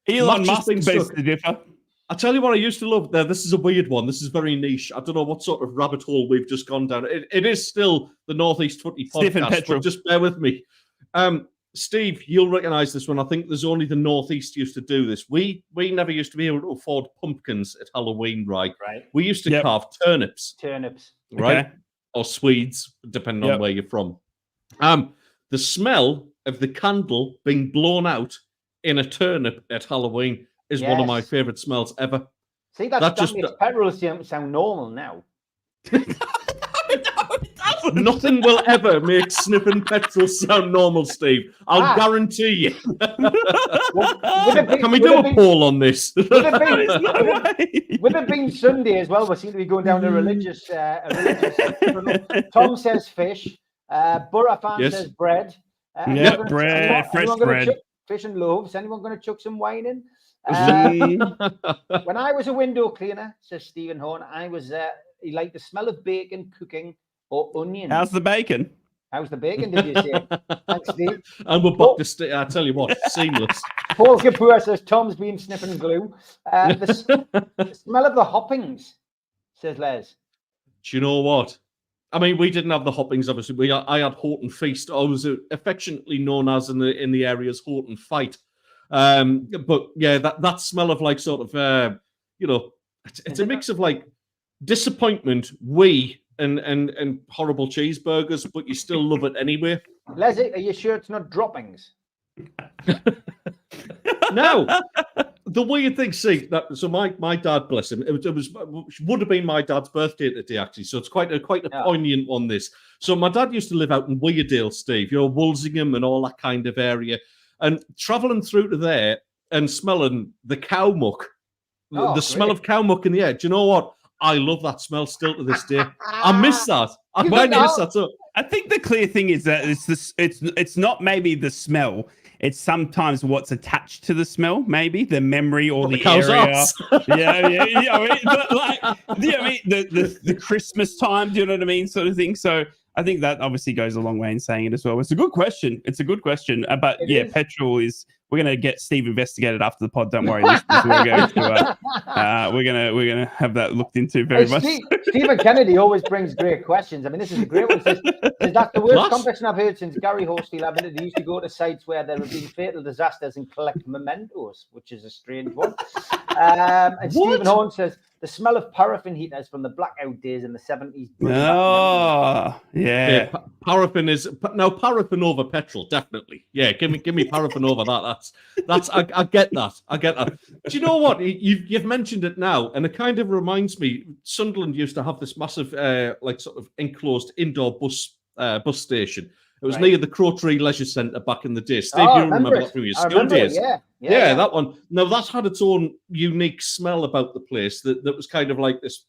Elon matches Musk being begs struck. to differ. I tell you what I used to love there. This is a weird one. This is very niche. I don't know what sort of rabbit hole we've just gone down. It is still the Northeast Footy Sniffing podcast, petrol. but just bear with me. Steve, you'll recognise this one. I think there's only the Northeast used to do this. We never used to be able to afford pumpkins at Halloween, right? Right. We used to carve turnips, Turnips. right? Okay. Or Swedes, depending on where you're from. The smell of the candle being blown out in a turnip at Halloween is one of my favourite smells ever. See, that just makes petrol sound normal now. Nothing will ever make sniffing petrol sound normal, Steve. I'll guarantee you. Can we do a poll on this? With it being Sunday as well, we seem to be going down a religious. Tom says fish. BORO fan says bread. Bread, fresh bread. Fish and loaves. Anyone going to chuck some wine in? When I was a window cleaner, says Stephen Horn, he liked the smell of bacon cooking or onions. How's the bacon? How's the bacon, did you say? Thanks, Steve. And we're back to I tell you what, seamless. Paul Kapua says Tom's been sniffing glue. The smell of the hoppings, says Les. Do you know what? I mean, we didn't have the hoppings, obviously. I had Horton Feast. I was affectionately known as in the areas Horton Fight. But yeah, that smell of like sort of it's a mix of like disappointment, and horrible cheeseburgers, but you still love it anyway. Leslie, are you sure it's not droppings? No. The weird thing, so my dad, bless him, it would have been my dad's birthday today, actually. So it's quite a poignant one, this. So my dad used to live out in Weardale, Steve, Wolsingham and all that kind of area. And travelling through to there and smelling the cow muck, the smell of cow muck in the air. Do you know what? I love that smell still to this day. I miss that. I miss that. So I think the clear thing is that it's not maybe the smell. It's sometimes what's attached to the smell, maybe the memory or the area. The Christmas time. Do you know what I mean, sort of thing. So I think that obviously goes a long way in saying it as well. It's a good question. But petrol is. We're going to get Steve investigated after the pod. Don't worry. We're going to have that looked into very much. Stephen Kennedy always brings great questions. I mean, this is a great one. Says that's the worst competition I've heard since Gary Horsfield. They used to go to sites where there have been fatal disasters and collect mementos, which is a strange one. And Stephen Horn says the smell of paraffin heaters from the blackout days in the 70s. Oh, yeah. Paraffin is now paraffin over petrol, definitely. Yeah, give me paraffin over that. That's I get that. Do you know what? You've mentioned it now, and it kind of reminds me. Sunderland used to have this massive, sort of enclosed indoor bus station. It was near the Crow Tree Leisure Centre back in the day. Steve, you remember that from your school days? Yeah, that one. Now that had its own unique smell about the place. That was kind of like this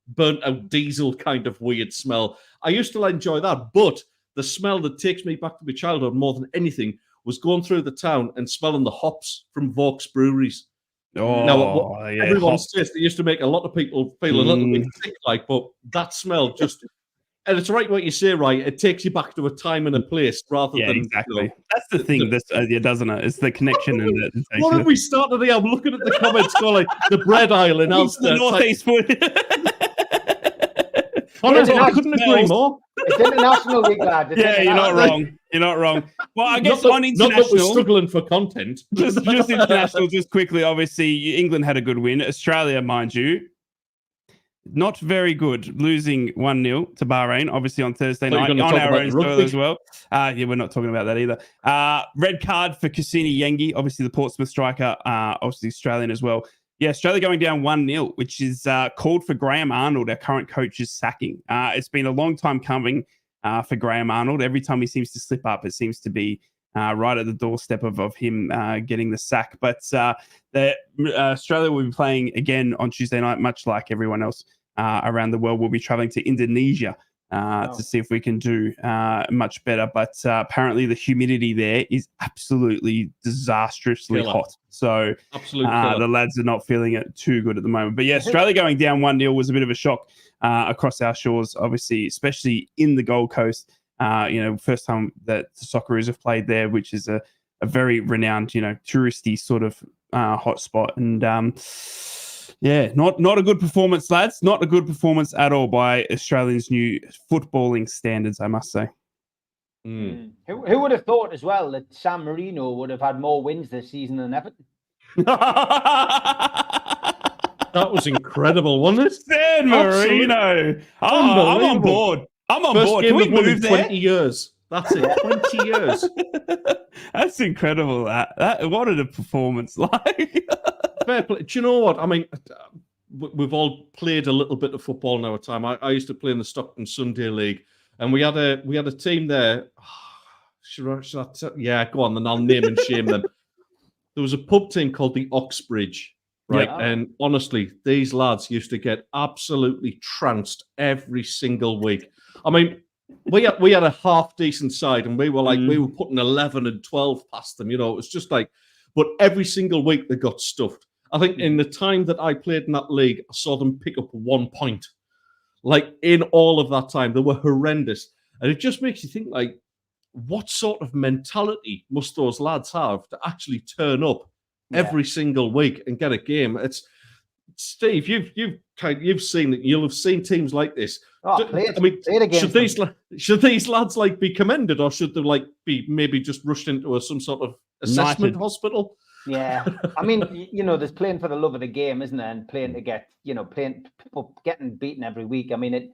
burnt out diesel kind of weird smell. I used to enjoy that, but the smell that takes me back to my childhood more than anything was going through the town and smelling the hops from Vaux breweries. Everyone's taste. It used to make a lot of people feel a little bit sick, but that smell just. And it's right what you say, right? It takes you back to a time and a place rather than exactly. That's the thing, doesn't it? It's the connection and the. What have we started here? I'm looking at the comments, going the bread aisle in Ulster. The Northeast food. Honestly, I couldn't agree more. It's international week, lad. You're not wrong. You're not wrong. Well, I guess on international, not that we're struggling for content. just international, just quickly. Obviously, England had a good win. Australia, mind you. Not very good, losing 1-0 to Bahrain, obviously on Thursday night on our own soil as well. We're not talking about that either. Red card for Cassini Yengi, obviously the Portsmouth striker, obviously Australian as well. Yeah, Australia going down 1-0, which is called for Graham Arnold, our current coach's sacking. It's been a long time coming for Graham Arnold. Every time he seems to slip up, it seems to be right at the doorstep of him getting the sack. But Australia will be playing again on Tuesday night, much like everyone else around the world. Will be traveling to Indonesia to see if we can do much better. But apparently the humidity there is absolutely disastrously hot. So the lads are not feeling it too good at the moment. But yeah, Australia going down 1-0 was a bit of a shock across our shores, obviously, especially in the Gold Coast. First time that the Socceroos have played there, which is a very renowned, touristy sort of hot spot. And not a good performance, lads. Not a good performance at all by Australians' new footballing standards, I must say. Who would have thought as well that San Marino would have had more wins this season than Everton? That was incredible, wasn't it? San Marino. I'm on board. I'm on board. Can we move there? 20 years. That's it. 20 years. That's incredible. That what a performance like. Fair play. Do you know what? I mean, we've all played a little bit of football now at time. I used to play in the Stockton Sunday League, and we had a team there. Yeah, go on, then I'll name and shame them. There was a pub team called the Oxbridge, right? Yeah. And honestly, these lads used to get absolutely trounced every single week. I mean, we had a half decent side, and we were like we were putting 11 and 12 past them. It was just like, but every single week they got stuffed. I think in the time that I played in that league, I saw them pick up 1 point. Like in all of that time, they were horrendous, and it just makes you think, like, what sort of mentality must those lads have to actually turn up every single week and get a game? It's Steve, you've seen it. You'll have seen teams like this. Should these lads like be commended, or should they like be maybe just rushed into some sort of assessment hospital? Yeah, I mean, there's playing for the love of the game, isn't there? And playing to get, getting beaten every week. I mean,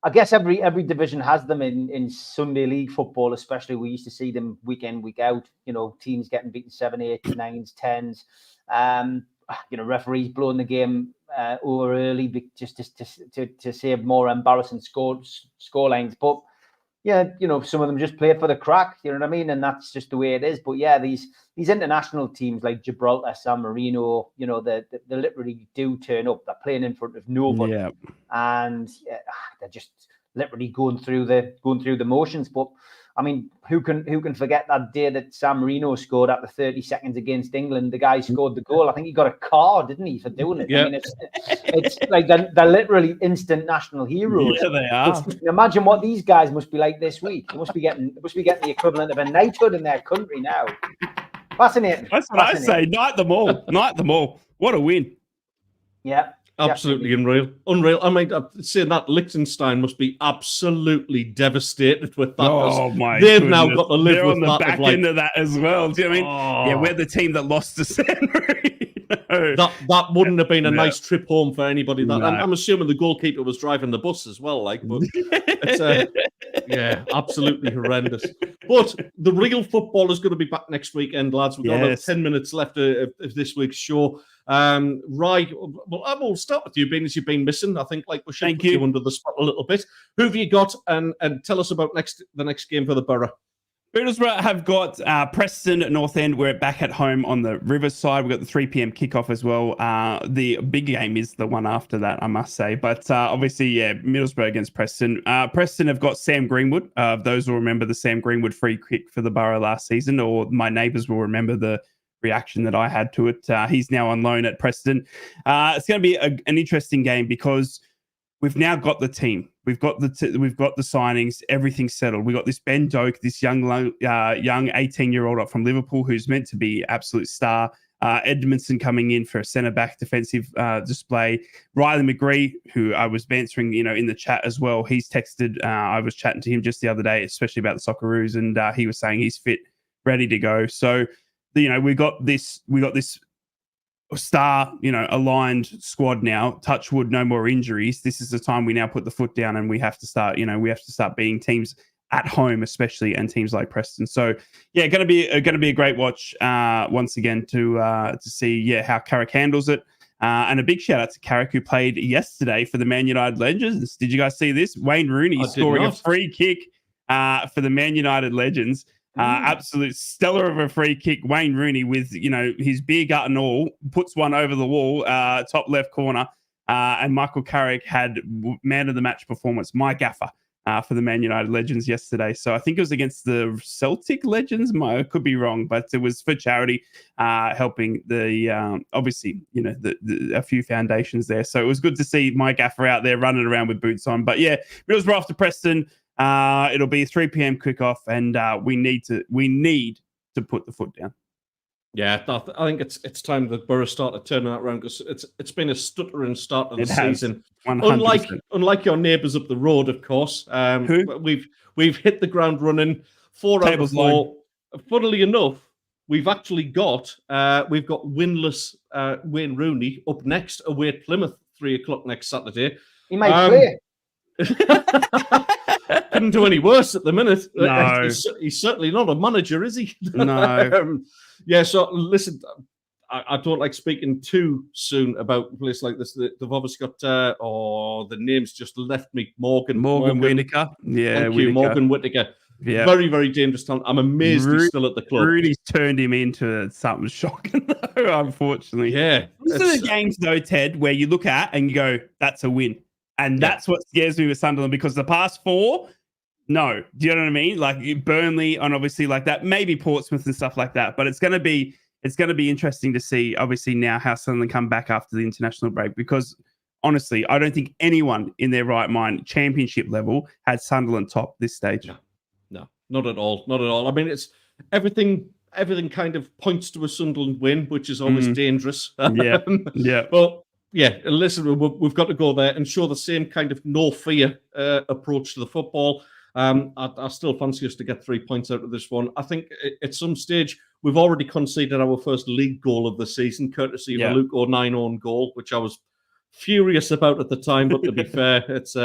I guess every division has them in Sunday League football, especially. We used to see them week in, week out. Teams getting beaten 7, 8, 9s, 10s. Referees blowing the game over early just to save more embarrassing score lines. But yeah, some of them just play it for the crack. You know what I mean? And that's just the way it is. But yeah, these international teams like Gibraltar, San Marino, they literally do turn up. They're playing in front of nobody, and they're just literally going through the motions. But I mean, who can forget that day that San Marino scored after 30 seconds against England? The guy scored the goal. I think he got a car, didn't he, for doing it? Yeah. I mean, it's like they're literally instant national heroes. Yeah, they are. Imagine what these guys must be like this week. They must be getting the equivalent of a knighthood in their country now. Fascinating. That's what I say. Knight them all. Knight them all. What a win. Yeah. Absolutely unreal. I mean, saying that Liechtenstein must be absolutely devastated with that. Oh my! They've now got to live with on the back end of that as well. Do you know what I mean? Yeah, we're the team that lost to San Marino. That wouldn't have been a nice trip home for anybody. That I'm assuming the goalkeeper was driving the bus as well. Like, but it's absolutely horrendous. But the real football is going to be back next weekend, lads. We've got about 10 minutes left of this week's show. Rye, well, I will start with you, being as you've been missing. I think we should put you under the spot a little bit. Who have you got? And tell us about the next game for the Borough. Middlesbrough have got Preston at North End. We're back at home on the Riverside. We've got the 3 p.m. kickoff as well. The big game is the one after that, I must say. But obviously, Middlesbrough against Preston. Preston have got Sam Greenwood. Those will remember the Sam Greenwood free kick for the Borough last season, or my neighbours will remember the reaction that I had to it. He's now on loan at Preston. It's going to be an interesting game because we've now got the team. We've got the signings. Everything's settled. We got this Ben Doak, this young 18-year-old up from Liverpool who's meant to be absolute star. Edmondson coming in for a centre-back defensive display. Riley McGree, who I was answering, in the chat as well. He's texted. I was chatting to him just the other day, especially about the Socceroos, and he was saying he's fit, ready to go. So, we got this star, aligned squad now. Touch wood, no more injuries. This is the time we now put the foot down and we have to start, beating teams at home, especially, and teams like Preston. So, going to be a great watch once again to see how Carrick handles it. And a big shout out to Carrick, who played yesterday for the Man United Legends. Did you guys see this? Wayne Rooney scoring a free kick for the Man United Legends. Absolute stellar of a free kick. Wayne Rooney with, his beer gut and all, puts one over the wall, top left corner. And Michael Carrick had man of the match performance. My gaffer for the Man United Legends yesterday. So I think it was against the Celtic Legends. I could be wrong, but it was for charity, helping the obviously, a few foundations there. So it was good to see my gaffer out there running around with boots on. But yeah, Middlesbrough off to Preston. It'll be a 3 p.m. kickoff, and we need to put the foot down. Yeah, I think it's time that Borough started turning that around, because it's been a stuttering start of the season. 100%. Unlike your neighbours up the road, of course. We've hit the ground running. 4 out of 4. Funnily enough, we've actually got winless Wayne Rooney up next away at Plymouth 3 o'clock next Saturday. He might play. Couldn't do any worse at the minute. No. He's certainly not a manager, is he? No. Yeah, so listen, I don't like speaking too soon about a place like this. They've obviously got, the name's just left me. Morgan Whittaker. Yeah, thank you, Morgan Whittaker. Yeah. Very, very dangerous talent. I'm amazed he's still at the club. Rooney's turned him into something shocking, though, unfortunately. Yeah. These are the games, though, Ted, where you look at and you go, that's a win. And that's what scares me with Sunderland, because the past 4, no. Do you know what I mean? Like Burnley, and obviously like that, maybe Portsmouth and stuff like that. But it's going to be interesting to see, obviously, now how Sunderland come back after the international break, because honestly, I don't think anyone in their right mind, championship level, had Sunderland top this stage. No, not at all. Not at all. I mean, it's everything kind of points to a Sunderland win, which is always dangerous. Yeah. Well, yeah, listen, we've got to go there and show the same kind of no fear approach to the football. I still fancy us to get 3 points out of this one. I think at some stage we've already conceded our first league goal of the season, courtesy of a Luke O'Nien own goal, which I was furious about at the time. But to be fair, it's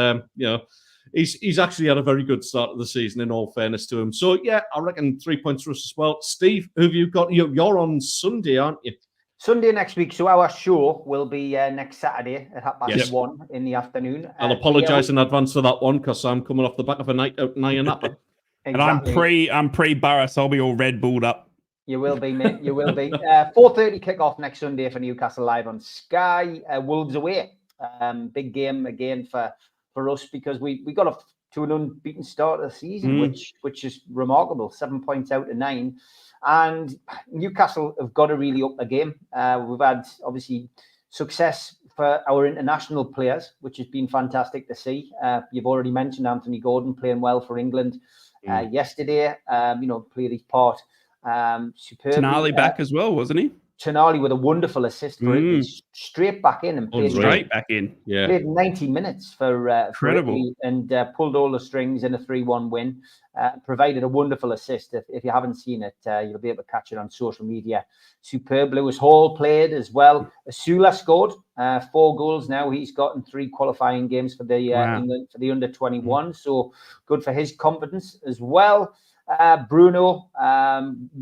he's actually had a very good start of the season, in all fairness to him. So yeah, I reckon 3 points for us as well. Steve, who have you got? You're on Sunday, aren't you? Sunday next week. So our show will be next Saturday at 1:30 in the afternoon. I'll apologise in advance for that one, because I'm coming off the back of a night out in Iron-Apple. Exactly. And I'm pre-Borough, so I'll be all Red Bulled up. You will be, mate. You will be. 4:30 kickoff next Sunday for Newcastle live on Sky. Wolves away. Big game again for us, because we got to an unbeaten start of the season, which is remarkable. 7 points out of 9. And Newcastle have got to really up the game. We've had, obviously, success for our international players, which has been fantastic to see. You've already mentioned Anthony Gordon playing well for England yesterday. Played his part superbly. Tonali back as well, wasn't he? Tonali with a wonderful assist for it. Straight back in and played straight back in. Yeah, played 90 minutes for incredible, Italy, and pulled all the strings in a 3-1 win. Provided a wonderful assist. If you haven't seen it, you'll be able to catch it on social media. Superb. Lewis Hall played as well. Asula scored 4 goals now. He's gotten 3 qualifying games for the England for the under-21. So good for his confidence as well. Bruno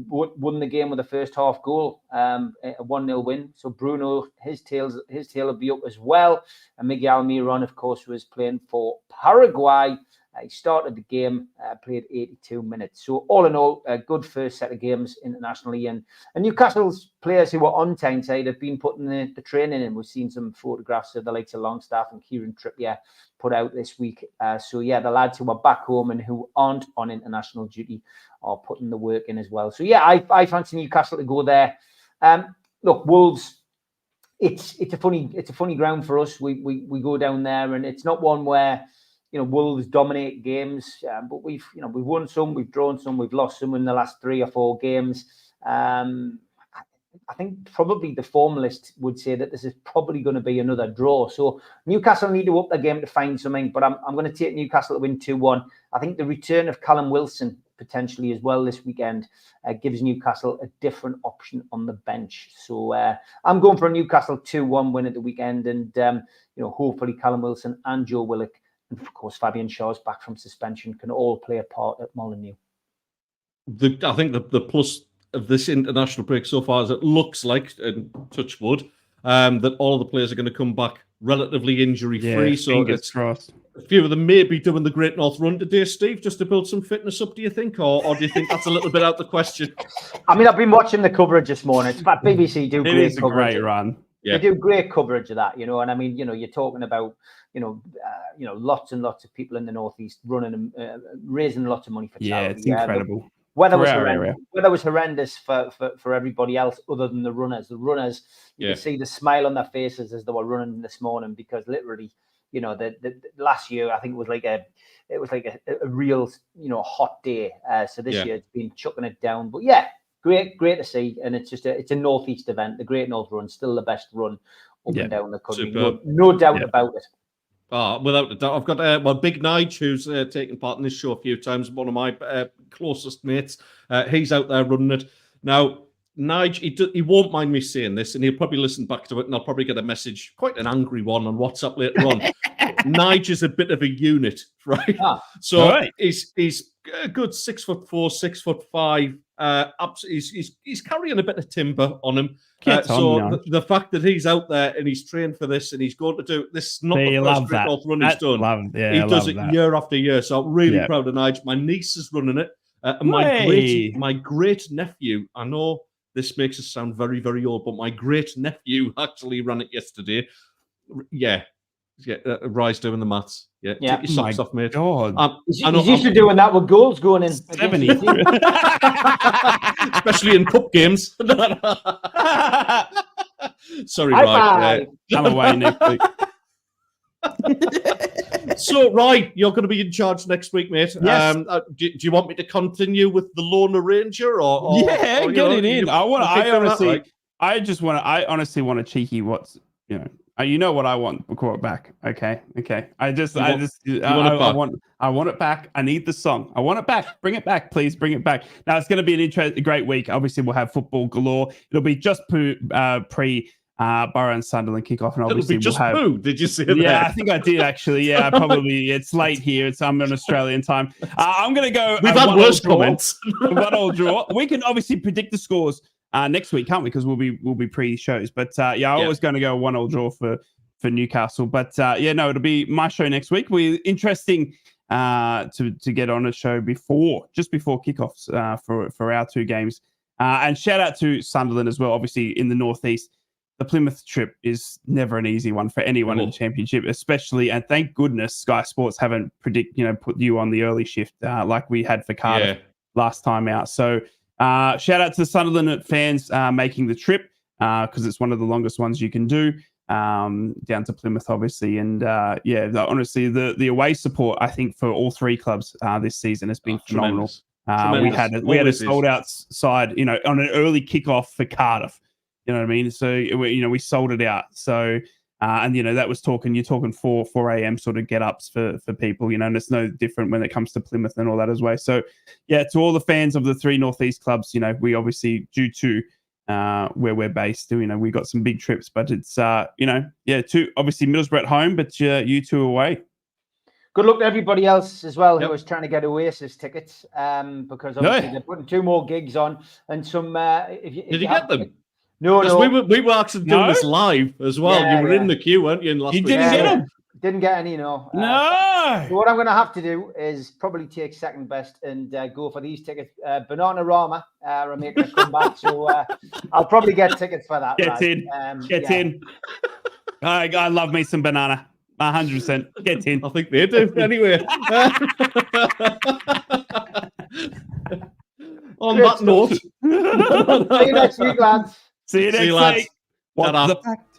won the game with the first half goal, a 1-0 win. So Bruno, his tail will be up as well. And Miguel Miron, of course, was playing for Paraguay. He started the game, played 82 minutes. So all in all, a good first set of games internationally. And Newcastle's players who were on Tyneside have been putting the training in. We've seen some photographs of the likes of Longstaff and Kieran Trippier put out this week. So yeah, the lads who are back home and who aren't on international duty are putting the work in as well. So yeah, I fancy Newcastle to go there. Look, Wolves, it's a funny ground for us. We go down there, and it's not one where Wolves dominate games, but we've won some, we've drawn some, we've lost some in the last 3 or 4 games. I think probably the formalist would say that this is probably going to be another draw. So Newcastle need to up their game to find something, but I'm going to take Newcastle to win 2-1. I think the return of Callum Wilson potentially as well this weekend gives Newcastle a different option on the bench. So I'm going for a Newcastle 2-1 win at the weekend, and hopefully Callum Wilson and Joe Willock, and of course Fabian Schär's back from suspension, can all play a part at Molineux. I think the plus of this international break so far is it looks like, and touch wood, that all of the players are going to come back relatively injury-free. Yeah, so it's crossed. A few of them may be doing the Great North Run today, Steve, just to build some fitness up, do you think? Or do you think that's a little bit out the question? I mean, I've been watching the coverage this morning. It's BBC do great. It is a great run. They do great coverage of that, and I mean, you're talking about, lots and lots of people in the Northeast running, raising lots of money for charity. Yeah, it's incredible. Weather was horrendous for everybody else other than the runners. The runners, you could see the smile on their faces as they were running this morning, because literally, the last year I think it was like a real hot day. So this year it's been chucking it down. But yeah, great to see, and it's a Northeast event. The Great North Run, still the best run up and down the country. No doubt about it. Without a doubt. I've got Big Nige, who's taken part in this show a few times, one of my closest mates. He's out there running it. Now, Nige, he won't mind me saying this, and he'll probably listen back to it, and I'll probably get a message, quite an angry one, on WhatsApp later on. Nige is a bit of a unit, right? He's a good 6'4", 6'5". He's carrying a bit of timber on him. The fact that he's out there and he's trained for this and he's going to do this, not the first Great North Run he's done. He does it year after year. So I'm really proud of Nige. My niece is running it. And my great nephew, I know this makes us sound very, very old, but my great nephew actually ran it yesterday. Rise doing the maths. Take your socks off, mate. God. He's used to doing that with goals going in. 70. Especially in cup games. Sorry, Ryan. I'm away next week. So, Ryan, you're going to be in charge next week, mate. Yes. Do you want me to continue with the Lone Ranger, or get it in? I honestly want a cheeky. You know what I want? We'll call it back. Okay. I want it back. I need the song. I want it back. Bring it back, please. Bring it back. Now it's going to be a great week. Obviously, we'll have football galore. It'll be just pre Borough and Sunderland kickoff, and obviously we'll have. Poo. Did you see that? Yeah, I think I did actually. Yeah, probably. It's late here. I'm on Australian time. I'm going to go. We've had worse comments. One all draw. We can obviously predict the scores next week, can't we? Because we'll be pre-shows. But I was going to go 1-1 draw for Newcastle. But it'll be my show next week. We're interesting to get on a show just before kickoffs for our two games. And shout out to Sunderland as well. Obviously in the Northeast, the Plymouth trip is never an easy one for anyone in the Championship, especially. And thank goodness Sky Sports haven't put you on the early shift like we had for Cardiff last time out. So. Shout out to the Sunderland fans making the trip because it's one of the longest ones you can do down to Plymouth, obviously. And honestly, the away support, I think, for all three clubs this season has been phenomenal. Tremendous. We had a sold out side, on an early kickoff for Cardiff. You know what I mean? So, we sold it out. So, that was you're talking 4 a.m. sort of get-ups for people, and it's no different when it comes to Plymouth and all that as well. So, to all the fans of the three Northeast clubs, we obviously, due to where we're based, we got some big trips, but it's, two, obviously Middlesbrough at home, but you two away. Good luck to everybody else as well who was trying to get Oasis tickets because obviously they're putting 2 more gigs on and some... Did you get them? No. We were actually doing this live as well. Yeah, you were in the queue, weren't you? In last you didn't get them? Didn't get any, no. So what I'm going to have to do is probably take second best and go for these tickets. Bananarama are making a comeback, so I'll probably get tickets for that. Get in. I love me some banana. 100%. Get in. I think they do. Anyway. On that note. See you next week, lads. See you next week. What's the fact?